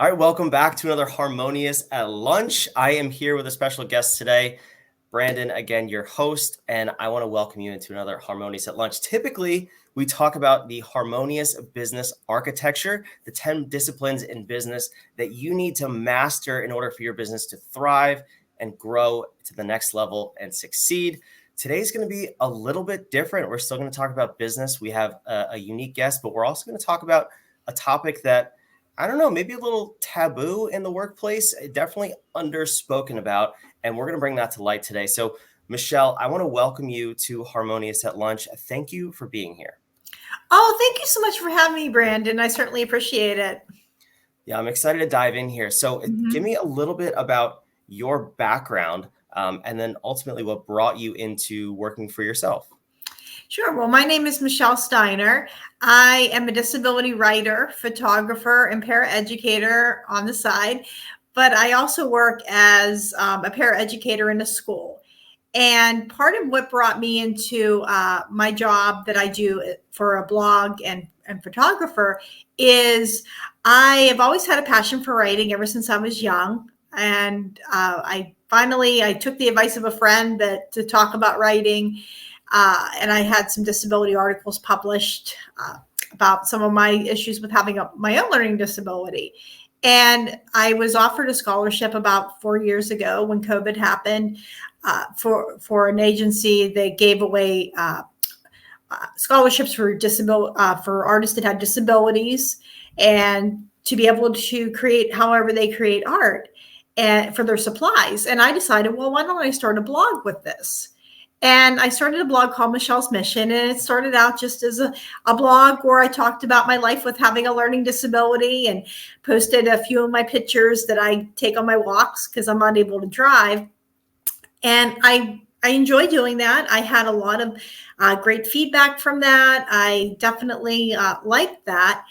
All right, welcome back to another Harmonious at Lunch. I am here with a special guest today, Brandon, again, your host, and I want to welcome you into another Harmonious at Lunch. Typically, we talk about the harmonious business architecture, the 10 disciplines in business that you need to master in order for your business to thrive and grow to the next level and succeed. Today's going to be a little bit different. We're still going to talk about business. We have a unique guest, but we're also going to talk about a topic that I don't know, maybe a little taboo in the workplace, definitely underspoken about, and we're going to bring that to light today. So, Michelle, I want to welcome you to Harmonious at Lunch. Thank you for being here. Oh, thank you so much for having me, Brandon. I certainly appreciate it. Yeah, I'm excited to dive in here. So, give me a little bit about your background and then ultimately what brought you into working for yourself. Sure. Well, my name is Michelle Steiner. I am a disability writer, photographer, and paraeducator on the side, but I also work as a paraeducator in a school. And part of what brought me into my job that I do for a blog and photographer is I have always had a passion for writing ever since I was young. And I took the advice of a friend to talk about writing. And I had some disability articles published about some of my issues with having my own learning disability. And I was offered a scholarship about 4 years ago when COVID happened for an agency that gave away scholarships for artists that had disabilities and to be able to create however they create art and for their supplies. And I decided, well, why don't I start a blog with this? And I started a blog called Michelle's Mission, and it started out just as a blog where I talked about my life with having a learning disability and posted a few of my pictures that I take on my walks because I'm unable to drive. And I enjoy doing that. I had a lot of great feedback from that. I definitely liked that.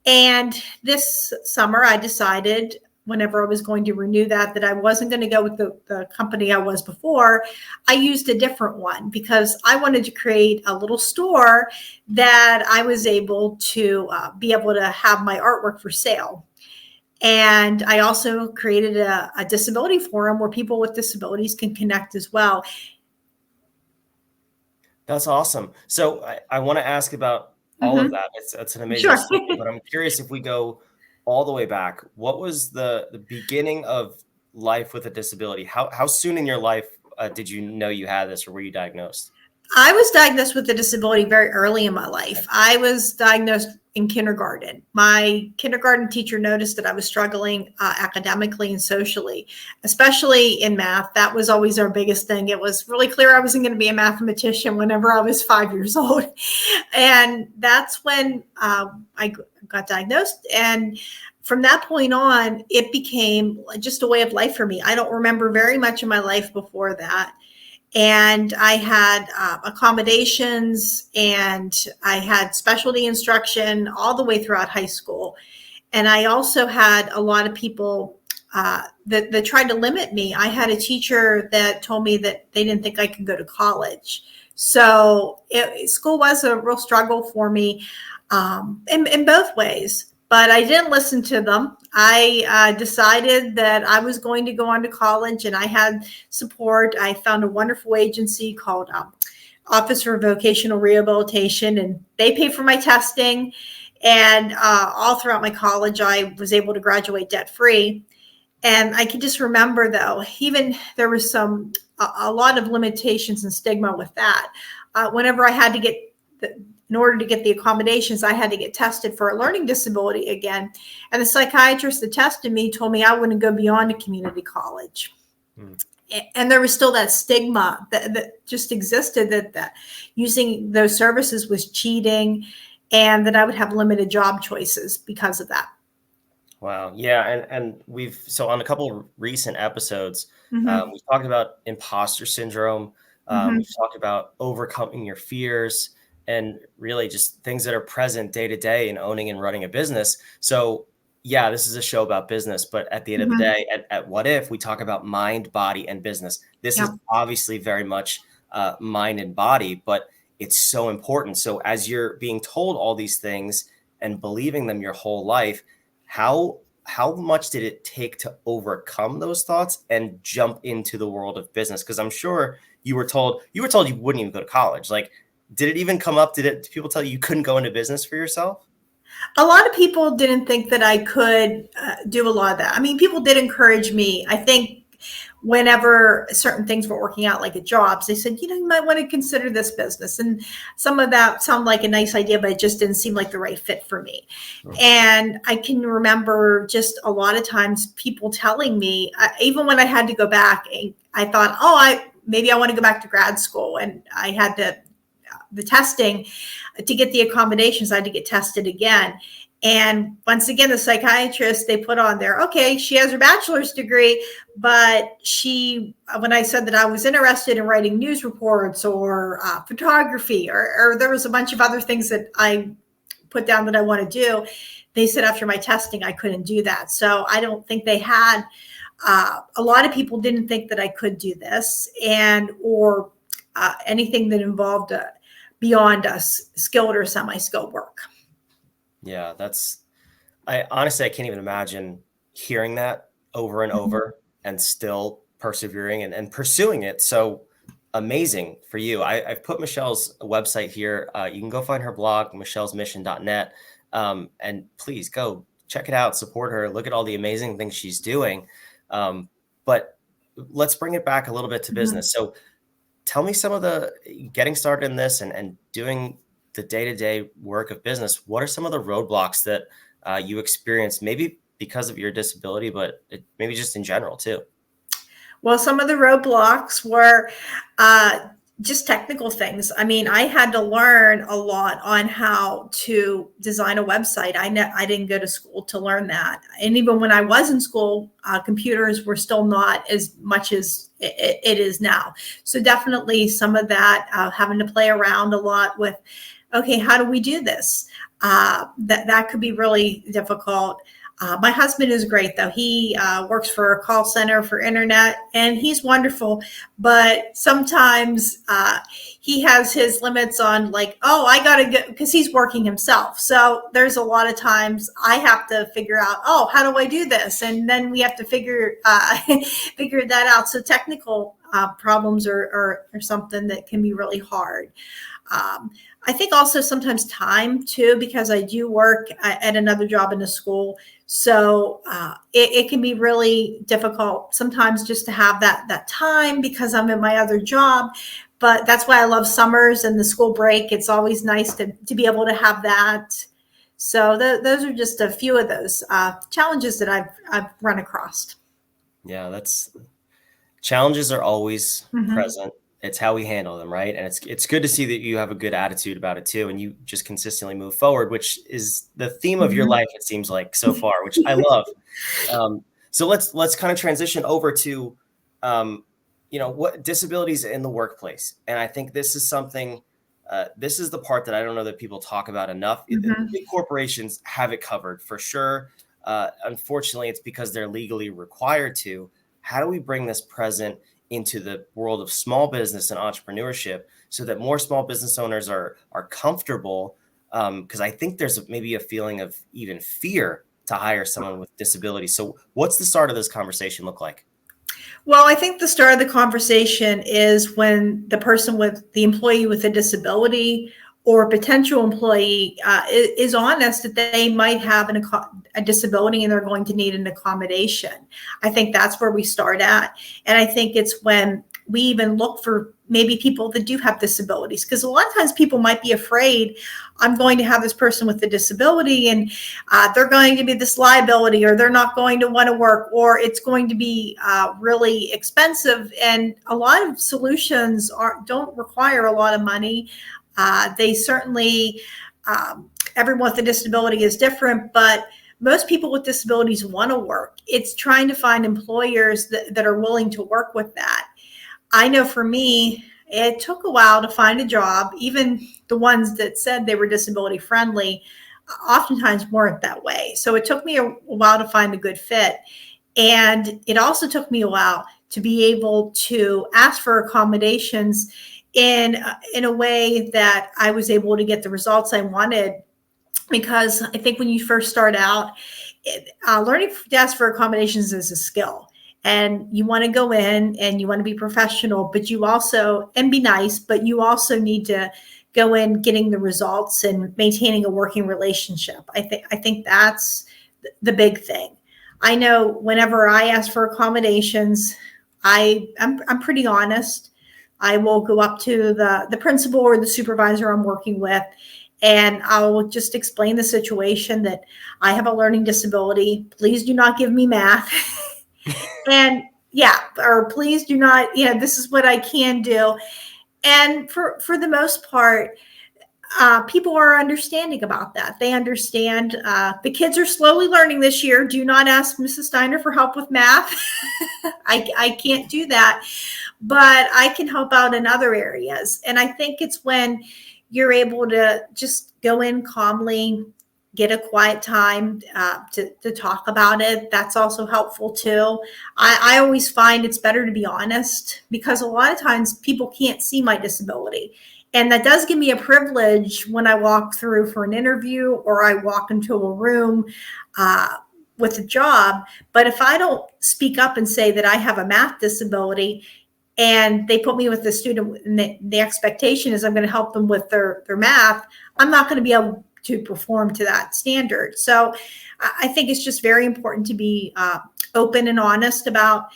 And this summer, I decided whenever I was going to renew that I wasn't going to go with the company I was before. I used a different one because I wanted to create a little store that I was able to be able to have my artwork for sale. And I also created a disability forum where people with disabilities can connect as well. That's awesome. So, I want to ask about all of that. It's an amazing Sure. story, but I'm curious if we go all the way back. What was the beginning of life with a disability? How soon in your life did you know you had this, or were you diagnosed? I was diagnosed with a disability very early in my life. I was diagnosed in kindergarten. My kindergarten teacher noticed that I was struggling academically and socially, especially in math. That was always our biggest thing. It was really clear I wasn't going to be a mathematician whenever I was 5 years old. And that's when I got diagnosed. And from that point on, it became just a way of life for me. I don't remember very much of my life before that. And I had accommodations and I had specialty instruction all the way throughout high school. And I also had a lot of people that tried to limit me. I had a teacher that told me that they didn't think I could go to college. So school was a real struggle for me in both ways. But I didn't listen to them. I decided that I was going to go on to college, and I had support. I found a wonderful agency called Office for Vocational Rehabilitation, and they paid for my testing. And all throughout my college, I was able to graduate debt-free. And I can just remember, though, even there was a lot of limitations and stigma with that. Whenever I had to get in order to get the accommodations, I had to get tested for a learning disability again. And the psychiatrist that tested me told me I wouldn't go beyond a community college. And there was still that stigma that just existed that using those services was cheating and that I would have limited job choices because of that. Wow. Yeah. And so on a couple of recent episodes, we've talked about imposter syndrome. We've talked about overcoming your fears and really just things that are present day to day in owning and running a business. So yeah, this is a show about business, but at the end of the day, at Whadif, we talk about mind, body, and business. This is obviously very much mind and body, but it's so important. So as you're being told all these things and believing them your whole life, how how much did it take to overcome those thoughts and jump into the world of business? Because I'm sure you were told you wouldn't even go to college. Like, did it even come up? Did people tell you couldn't go into business for yourself? A lot of people didn't think that I could do a lot of that. I mean, people did encourage me. I think whenever certain things were working out, like at jobs, they said, you might want to consider this business. And some of that sounded like a nice idea, but it just didn't seem like the right fit for me. Sure. And I can remember just a lot of times people telling me, even when I had to go back, I thought, maybe I want to go back to grad school. And I had the testing to get the accommodations. I had to get tested again. And once again, the psychiatrist, they put on there, okay, she has her bachelor's degree, but when I said that I was interested in writing news reports or photography, or there was a bunch of other things that I put down that I want to do, they said after my testing, I couldn't do that. So I don't think they had, a lot of people didn't think that I could do this or anything that involved beyond skilled or semi-skilled work. Yeah, I honestly, I can't even imagine hearing that over and over and still persevering and pursuing it. So amazing for you. I've put Michelle's website here. You can go find her blog, michellesmission.net. And please go check it out, support her, look at all the amazing things she's doing. But let's bring it back a little bit to business. So tell me some of the getting started in this and doing the day-to-day work of business. What are some of the roadblocks that you experienced, maybe because of your disability, but maybe just in general too? Well, some of the roadblocks were just technical things. I mean, I had to learn a lot on how to design a website. I didn't go to school to learn that. And even when I was in school, computers were still not as much as it is now. So definitely some of that, having to play around a lot with, okay, how do we do this? That could be really difficult. My husband is great, though. He works for a call center for internet, and he's wonderful. But sometimes he has his limits on, like, I got to get, because he's working himself. So there's a lot of times I have to figure out, how do I do this? And then we have to figure that out. So technical problems are something that can be really hard. I think also sometimes time too, because I do work at another job in a school. So it can be really difficult sometimes just to have that time because I'm in my other job. But that's why I love summers and the school break. It's always nice to be able to have that. So those are just a few of those challenges that I've run across. Yeah, challenges are always present. It's how we handle them, right? And it's good to see that you have a good attitude about it too, and you just consistently move forward, which is the theme of your life, it seems like so far, which I love. So let's kind of transition over to, what disabilities in the workplace, and I think this is something. This is the part that I don't know that people talk about enough. Big corporations have it covered for sure. Unfortunately, it's because they're legally required to. How do we bring this present into the world of small business and entrepreneurship so that more small business owners are comfortable? Because I think there's maybe a feeling of even fear to hire someone with disability. So what's the start of this conversation look like? Well, I think the start of the conversation is when the employee with a disability or potential employee is honest that they might have a disability and they're going to need an accommodation. I think that's where we start at. And I think it's when we even look for maybe people that do have disabilities, because a lot of times people might be afraid, I'm going to have this person with a disability and they're going to be this liability, or they're not going to want to work, or it's going to be really expensive. And a lot of solutions don't require a lot of money. They certainly, everyone with a disability is different, but most people with disabilities want to work. It's trying to find employers that are willing to work with that. I know for me, it took a while to find a job. Even the ones that said they were disability friendly, oftentimes weren't that way. So it took me a while to find a good fit. And it also took me a while to be able to ask for accommodations in a way that I was able to get the results I wanted. Because I think when you first start out, learning to ask for accommodations is a skill. And you want to go in and you want to be professional, but you also, and be nice, but you also need to go in getting the results and maintaining a working relationship. I think that's the big thing. I know whenever I ask for accommodations, I'm pretty honest. I will go up to the principal or the supervisor I'm working with, and I'll just explain the situation that I have a learning disability. Please do not give me math. And yeah, or please do not, this is what I can do. And for the most part, people are understanding about that. They understand the kids are slowly learning this year. Do not ask Mrs. Steiner for help with math. I can't do that, but I can help out in other areas. And I think it's when you're able to just go in calmly, get a quiet time to talk about it. That's also helpful too. I always find it's better to be honest, because a lot of times people can't see my disability. And that does give me a privilege when I walk through for an interview or I walk into a room with a job. But if I don't speak up and say that I have a math disability, and they put me with the student, and the expectation is I'm going to help them with their math, I'm not going to be able to perform to that standard. So I think it's just very important to be open and honest about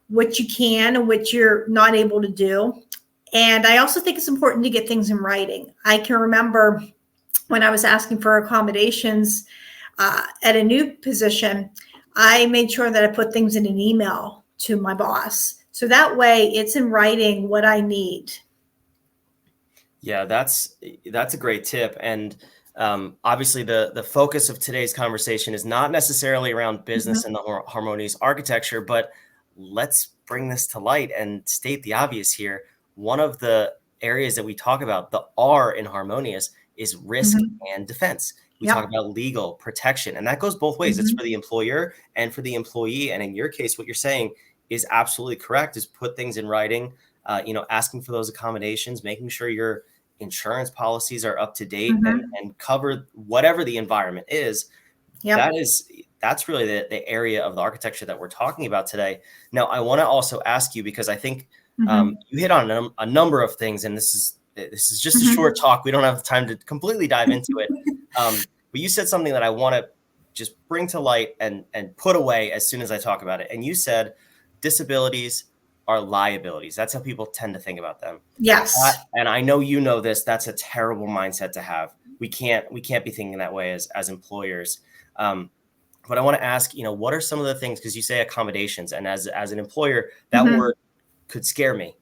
what you can and what you're not able to do. And I also think it's important to get things in writing. I can remember when I was asking for accommodations at a new position, I made sure that I put things in an email to my boss. So that way it's in writing what I need. Yeah, that's a great tip. And obviously the focus of today's conversation is not necessarily around business and the harmonious architecture, but let's bring this to light and state the obvious here. One of the areas that we talk about, the R in Harmonious, is risk and defense. We talk about legal protection, and that goes both ways. It's for the employer and for the employee. And in your case, what you're saying is absolutely correct, is put things in writing, asking for those accommodations, making sure your insurance policies are up to date and cover whatever the environment is. That's really the area of the architecture that we're talking about today. Now, I want to also ask you, because I think you hit on a number of things, and this is just a short talk. We don't have the time to completely dive into it. But you said something that I want to just bring to light and put away as soon as I talk about it. And you said disabilities are liabilities. That's how people tend to think about them. Yes. And I know you know this. That's a terrible mindset to have. We can't be thinking that way as employers. But I want to ask, what are some of the things, because you say accommodations, and as an employer, that word could scare me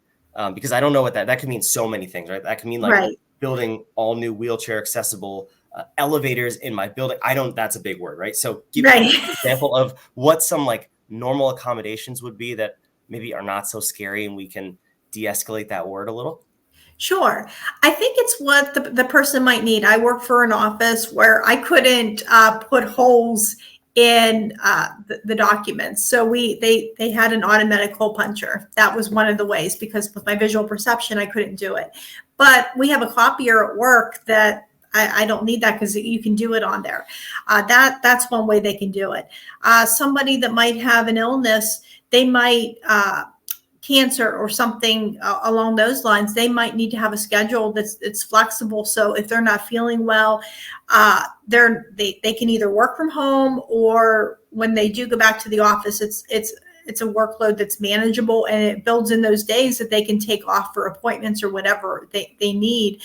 because I don't know what that could mean. So many things, right? That could mean like building all new wheelchair accessible elevators in my building. That's a big word, right? So give me an example of what some like normal accommodations would be that maybe are not so scary, and we can de-escalate that word a little. Sure. I think it's what the person might need. I work for an office where I couldn't put holes in the documents. So they had an automatic hole puncher. That was one of the ways, because with my visual perception, I couldn't do it. But we have a copier at work that I don't need that, because you can do it on there. That's one way they can do it. Somebody that might have an illness, they might cancer or something along those lines, they might need to have a schedule that's flexible. So if they're not feeling well, they can either work from home, or when they do go back to the office, it's a workload that's manageable, and it builds in those days that they can take off for appointments or whatever they need.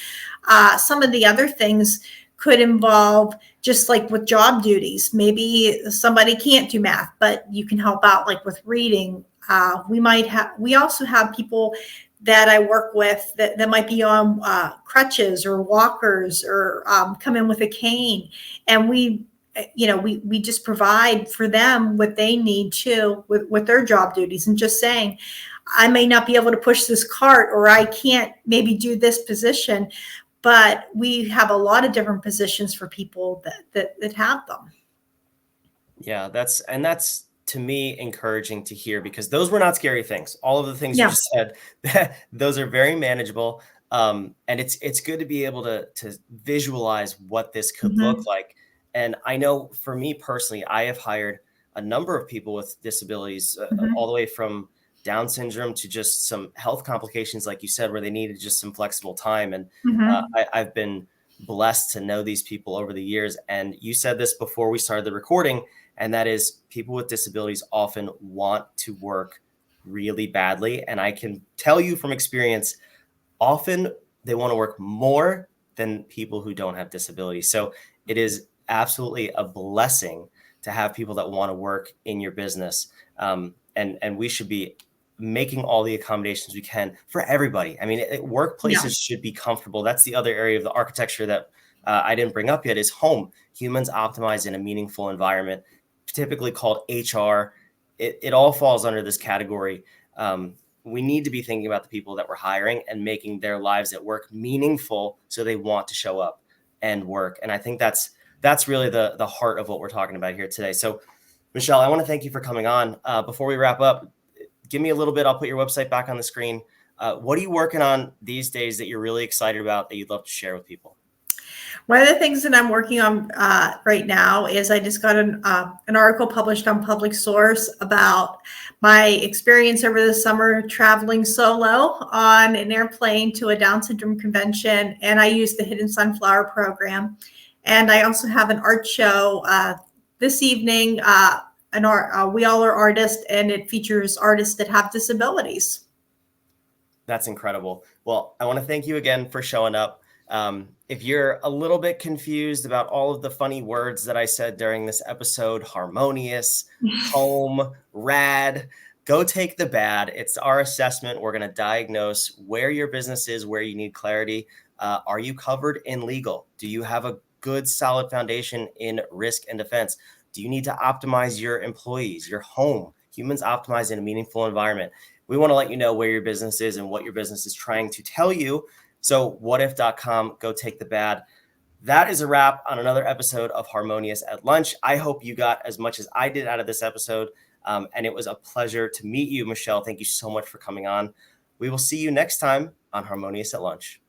Some of the other things could involve, just like with job duties, maybe somebody can't do math, but you can help out like with reading. We also have people that I work with that might be on crutches or walkers, or come in with a cane, and we just provide for them what they need too with their job duties, and just saying, I may not be able to push this cart, or I can't maybe do this position, but we have a lot of different positions for people that have them. Yeah, that's to me encouraging to hear, because those were not scary things. All of the things you just said, those are very manageable. And it's good to be able to visualize what this could look like. And I know for me personally, I have hired a number of people with disabilities, all the way from Down syndrome to just some health complications, like you said, where they needed just some flexible time. And I've been blessed to know these people over the years. And you said this before we started the recording, and that is people with disabilities often want to work really badly. And I can tell you from experience, often they want to work more than people who don't have disabilities. So it is absolutely a blessing to have people that want to work in your business. And we should be making all the accommodations we can for everybody. I mean, workplaces should be comfortable. That's the other area of the architecture that I didn't bring up yet, is home. Humans optimize in a meaningful environment, typically called HR. It all falls under this category. We need to be thinking about the people that we're hiring and making their lives at work meaningful so they want to show up and work. And I think that's really the heart of what we're talking about here today. So, Michelle, I want to thank you for coming on. Before we wrap up, give me a little bit. I'll put your website back on the screen. What are you working on these days that you're really excited about that you'd love to share with people? One of the things that I'm working on right now is I just got an article published on Public Source about my experience over the summer traveling solo on an airplane to a Down syndrome convention, and I used the Hidden Sunflower program. And I also have an art show this evening. We all are artists, and it features artists that have disabilities. That's incredible. Well, I want to thank you again for showing up. If you're a little bit confused about all of the funny words that I said during this episode, harmonious, home, rad, go take the bad. It's our assessment. We're going to diagnose where your business is, where you need clarity. Are you covered in legal? Do you have a good, solid foundation in risk and defense? Do you need to optimize your employees, your home? Humans optimize in a meaningful environment. We want to let you know where your business is and what your business is trying to tell you. So whadif.com, go take the bad. That is a wrap on another episode of Harmonious at Lunch. I hope you got as much as I did out of this episode. And it was a pleasure to meet you, Michelle. Thank you so much for coming on. We will see you next time on Harmonious at Lunch.